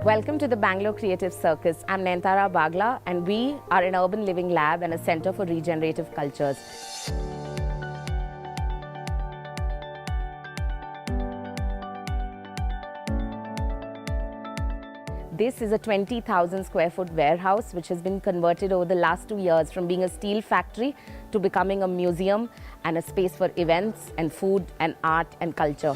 Welcome to the Bangalore Creative Circus. I'm Nayanthara Bagla and we are an urban living lab and a center for regenerative cultures. This is a 20,000 square foot warehouse which has been converted over the last 2 years from being a steel factory to becoming a museum and a space for events and food and art and culture.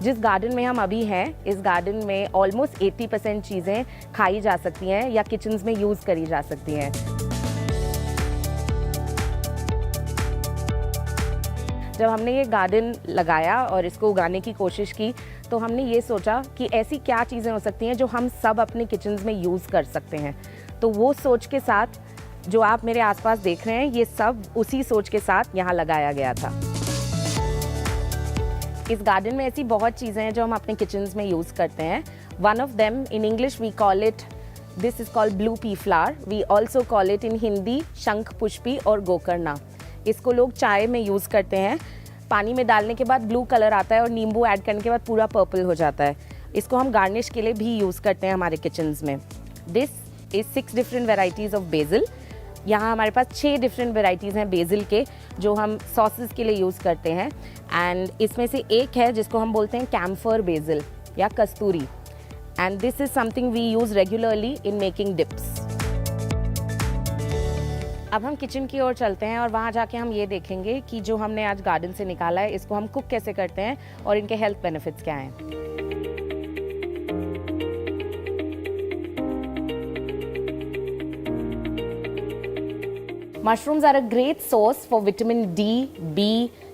जिस garden में हम अभी हैं, इस garden में almost 80% चीज़ें खाई जा सकती हैं या किचन्स में यूज़ करी जा सकती हैं। जब हमने ये गार्डन लगाया और इसको उगाने की कोशिश की तो हमने ये सोचा कि ऐसी क्या चीज़ें हो सकती हैं जो हम सब अपने किचन्स में यूज़ कर सकते हैं। तो वो सोच के साथ जो आप मेरे आसपास देख रहे हैं, ये सब उसी सोच के साथ यहाँ लगाया गया था। इस गार्डन में ऐसी बहुत चीज़ें हैं जो हम अपने किचन्स में यूज़ करते हैं। One of them in English we call it, this is called blue pea flower. We also call it in Hindi shankhpushpi और गोकर्णा। इसको लोग चाय में यूज़ करते हैं। पानी में डालने के बाद ब्लू कलर आता है और नींबू ऐड करने के बाद पूरा पर्पल हो जाता है। इसको हम गार्निश के लिए भी यूज़ करते हैं हमारे किचन्स में। This is 6 different varieties of BECIL. यहाँ हमारे पास 6 डिफरेंट वेराइटीज़ हैं बेसिल के जो हम सॉसेस के लिए यूज़ करते हैं। एंड इसमें से एक है जिसको हम बोलते हैं कैम्फर बेसिल या कस्तूरी। And this is something we use regularly in making dips. अब हम किचन की ओर चलते हैं और वहाँ जाके हम ये देखेंगे कि जो हमने आज गार्डन से निकाला है इसको हम कुक कैसे करते हैं और इनके हेल्थ बेनिफिट्स क्या हैं। Mushrooms are a great source for vitamin D, B,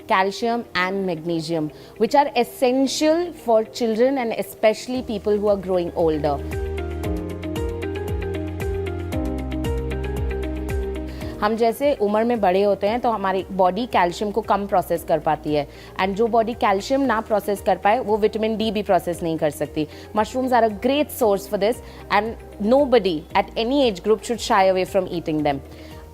calcium and magnesium, which are essential for children and especially people who are growing older. हम जैसे उम्र में बड़े होते हैं तो हमारी बॉडी कैल्शियम को कम प्रोसेस कर पाती है एंड जो बॉडी कैल्शियम ना प्रोसेस कर पाए वो विटामिन डी भी प्रोसेस नहीं कर सकती। Mushrooms are a great source for this and nobody at any age group should shy away from eating them.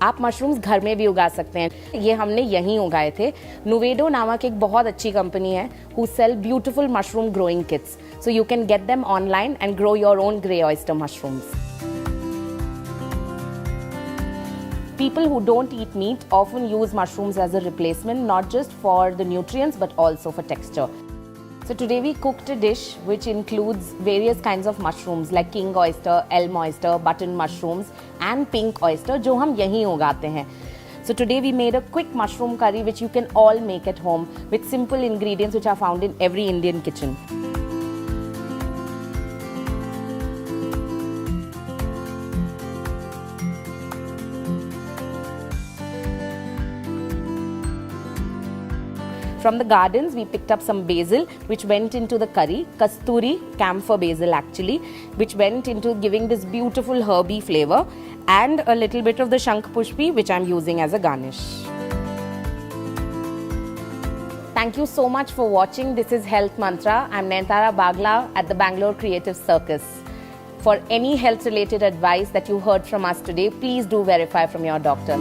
आप मशरूम्स घर में भी उगा सकते हैं। ये हमने यहीं उगाए थे। नुवेडो नामक एक बहुत अच्छी कंपनी है who sell beautiful mushroom growing kits, so you can get them online and grow your own grey oyster mushrooms. People who don't eat meat often use mushrooms as a replacement, not just for the nutrients but also for texture. So today we cooked a dish which includes various kinds of mushrooms like king oyster, elm oyster, button mushrooms and pink oyster जो हम यहीं उगाते हैं. So today we made a quick mushroom curry which you can all make at home with simple ingredients which are found in every Indian kitchen. From the gardens, we picked up some basil, which went into the curry, kasturi, camphor basil actually, which went into giving this beautiful herby flavor, and a little bit of the shank pushpi, which I'm using as a garnish. Thank you so much for watching. This is Health Mantra. I'm Nayanthara Bagla at the Bangalore Creative Circus. For any health-related advice that you heard from us today, please do verify from your doctor.